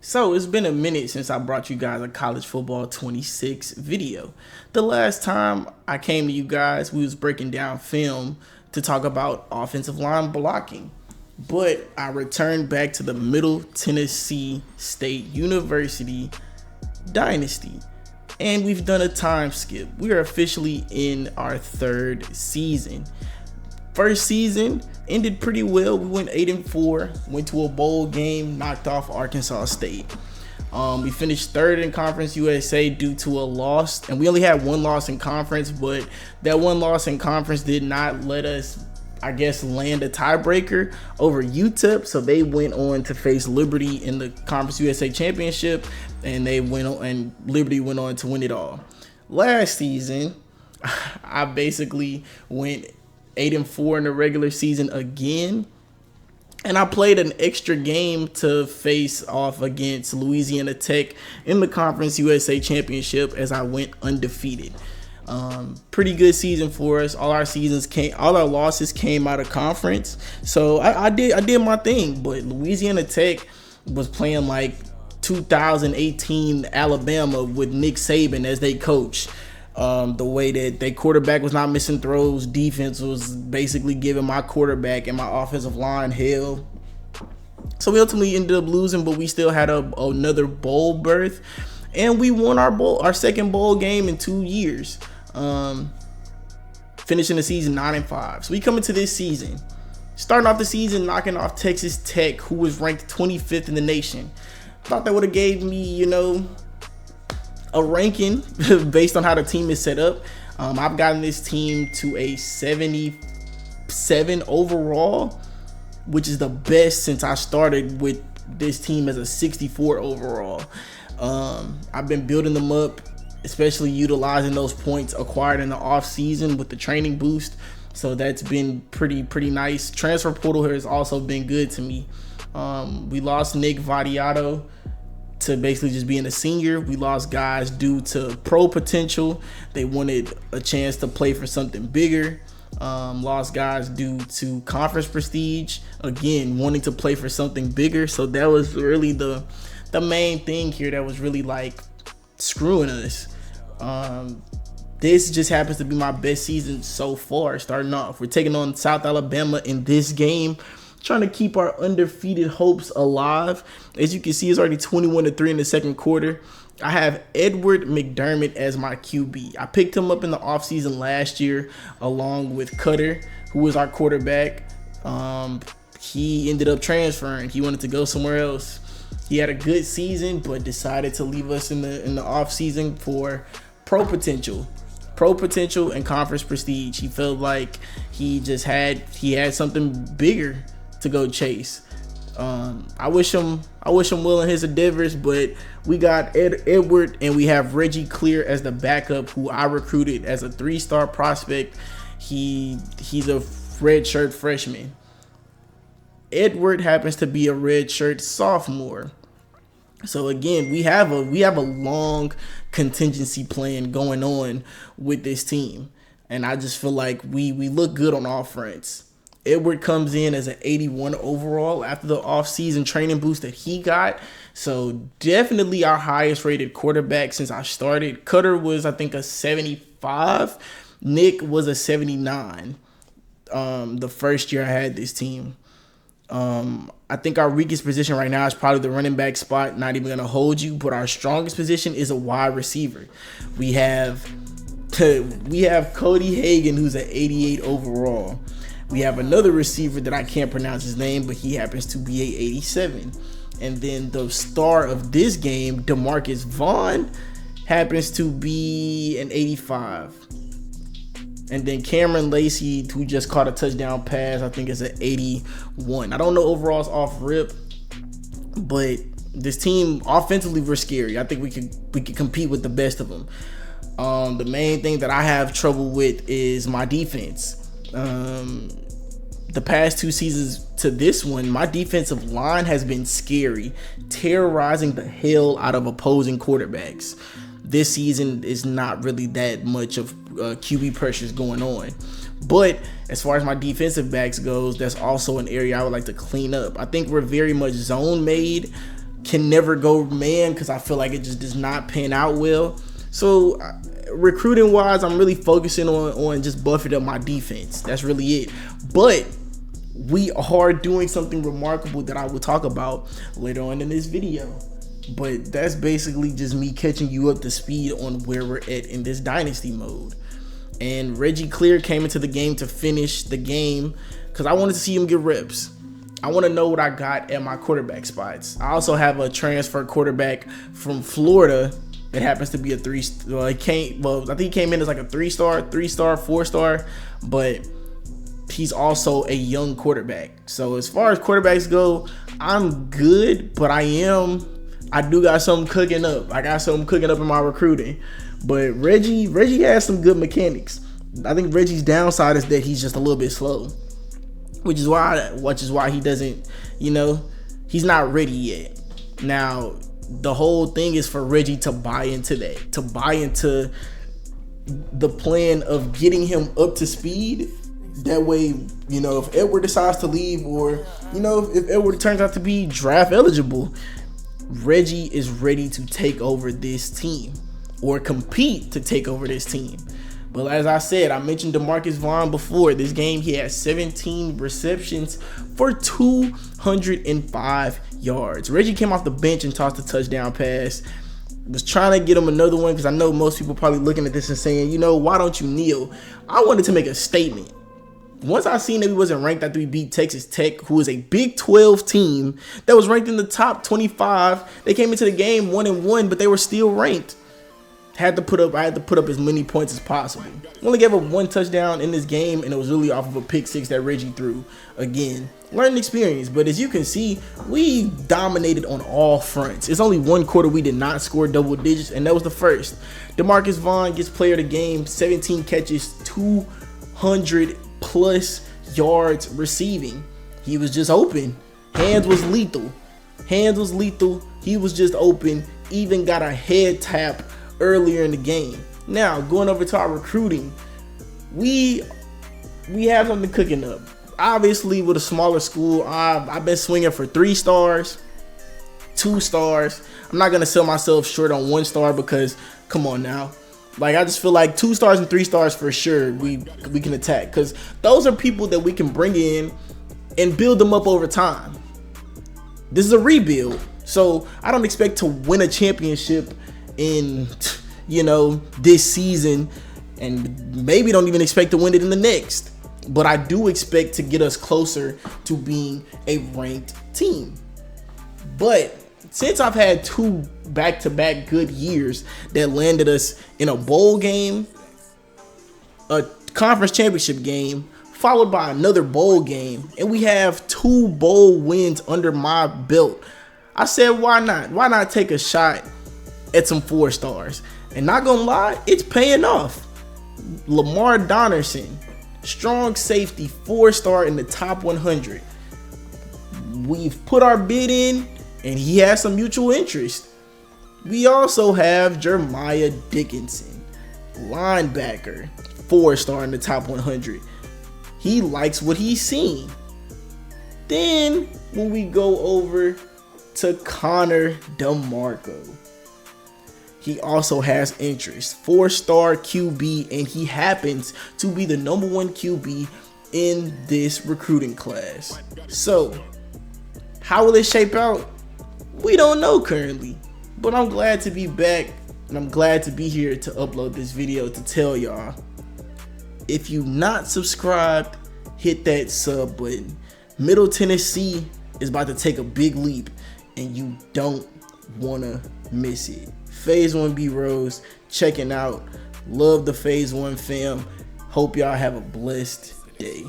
So it's been a minute since I brought you guys a college football 26 video. The last time I came to you guys, we was breaking down film to talk about offensive line blocking. But I returned back to the Middle Tennessee State University Dynasty. And we've done a time skip. We are officially in our third season. First season ended pretty well. We went 8-4, went to a bowl game, knocked off Arkansas State. We finished third in Conference USA due to a loss, and we only had one loss in conference, but that one loss in conference did not let us, I guess, land a tiebreaker over UTEP. So they went on to face Liberty in the Conference USA Championship, and Liberty went on to win it all. Last season, I basically went 8-4 in the regular season again, and I played an extra game to face off against Louisiana Tech in the Conference USA Championship as I went undefeated. Pretty good season for us. All our losses came out of conference, so I did my thing. But Louisiana Tech was playing like 2018 Alabama with Nick Saban as their coach. The way that their quarterback was not missing throws, defense was basically giving my quarterback and my offensive line hell. So we ultimately ended up losing, but we still had another bowl berth, and we won our second bowl game in 2 years, finishing the season 9-5. So we come into this season, starting off the season knocking off Texas Tech, who was ranked 25th in the nation. Thought that would have gave me, a ranking based on how the team is set up. I've gotten this team to a 77 overall, which is the best since I started with this team as a 64 overall. I've been building them up, especially utilizing those points acquired in the off season with the training boost. So that's been pretty nice. Transfer portal has also been good to me. We lost Nick Vadiato to basically just being a senior. We lost guys due to pro potential. They wanted a chance to play for something bigger. Lost guys due to conference prestige, again wanting to play for something bigger. So that was really the main thing here that was really like screwing us. This just happens to be my best season so far. Starting off, we're taking on South Alabama in this game, trying to keep our undefeated hopes alive. As you can see, it's already 21-3 in the second quarter. I have Edward McDermott as my QB. I picked him up in the offseason last year along with Cutter, who was our quarterback. He ended up transferring. He wanted to go somewhere else. He had a good season, but decided to leave us in the offseason for pro potential and conference prestige. He felt like he had something bigger to go chase. I wish him well in his endeavors, but we got Edward, and we have Reggie Clear as the backup, who I recruited as a 3-star prospect. He's a redshirt freshman. Edward happens to be a redshirt sophomore. So again, we have a long contingency plan going on with this team, and I just feel like we look good on all fronts. Edward comes in as an 81 overall after the offseason training boost that he got. So definitely our highest rated quarterback since I started. Cutter was, I think, a 75. Nick was a 79 the first year I had this team. I think our weakest position right now is probably the running back spot. Not even going to hold you, but our strongest position is a wide receiver. We have Cody Hagan, who's an 88 overall. We have another receiver that I can't pronounce his name, but he happens to be a 87. And then the star of this game, DeMarcus Vaughn, happens to be an 85. And then Cameron Lacey, who just caught a touchdown pass, I think is an 81. I don't know overalls off rip, but this team offensively, we're scary. I think we could compete with the best of them. The main thing that I have trouble with is my defense. The past 2 seasons to this one, my defensive line has been scary, terrorizing the hell out of opposing quarterbacks. This season is not really that much of QB pressures going on. But as far as my defensive backs goes, that's also an area I would like to clean up. I think we're very much zone made. can never go man because I feel like it just does not pan out well. So recruiting wise, I'm really focusing on just buffing up my defense. That's really it. But we are doing something remarkable that I will talk about later on in this video. But that's basically just me catching you up to speed on where we're at in this dynasty mode. And Reggie Clear came into the game to finish the game because I wanted to see him get reps. I want to know what I got at my quarterback spots. I also have a transfer quarterback from Florida that happens to be a 3-star. I think he came in as like a 3-star, 4-star, but he's also a young quarterback. So as far as quarterbacks go, I'm good, but I do got something cooking up. I got something cooking up in my recruiting. But Reggie has some good mechanics. I think Reggie's downside is that he's just a little bit slow. Which is why he doesn't, he's not ready yet. Now, the whole thing is for Reggie to buy into that, to buy into the plan of getting him up to speed. That way, if Edward decides to leave, or, if Edward turns out to be draft eligible, Reggie is ready to take over this team or compete to take over this team. But as I said, I mentioned DeMarcus Vaughn before. This game, he had 17 receptions for 205 yards. Reggie came off the bench and tossed a touchdown pass. Was trying to get him another one because I know most people probably looking at this and saying, why don't you kneel? I wanted to make a statement. Once I seen that we wasn't ranked after we beat Texas Tech, who is a Big 12 team that was ranked in the top 25. They came into the game 1-1, but they were still ranked. I had to put up as many points as possible. Only gave up one touchdown in this game, and it was really off of a pick six that Reggie threw. Again, learning experience. But as you can see, we dominated on all fronts. It's only one quarter we did not score double digits, and that was the first. DeMarcus Vaughn gets player of the game, 17 catches, 200 plus yards receiving. He was just open. Hands was lethal. He was just open. Even got a head tap earlier in the game. Now, going over to our recruiting, we have something cooking up. Obviously, with a smaller school, I've been swinging for 3 stars, 2 stars. I'm not gonna sell myself short on 1 star because, come on now, like I just feel like 2 stars and 3 stars for sure we can attack, because those are people that we can bring in and build them up over time. This is a rebuild, so I don't expect to win a championship in this season, and maybe don't even expect to win it in the next, but I do expect to get us closer to being a ranked team. But since I've had 2 back-to-back good years that landed us in a bowl game, a conference championship game, followed by another bowl game, and we have 2 bowl wins under my belt, I said, why not take a shot at some 4 stars? And not gonna lie, it's paying off. Lamar Donnerson, strong safety, 4-star in the top 100. We've put our bid in, and he has some mutual interest. We also have Jeremiah Dickinson, linebacker, 4-star in the top 100. He likes what he's seen. Then when we go over to Connor DeMarco, he also has interest. 4-star QB, and he happens to be the #1 QB in this recruiting class. So, how will it shape out? We don't know currently, but I'm glad to be back, and I'm glad to be here to upload this video to tell y'all, if you not subscribed, hit that sub button. Middle Tennessee is about to take a big leap, and you don't want to miss it. Phase 1 B Rose checking out. Love the Phase 1 fam. Hope y'all have a blessed day.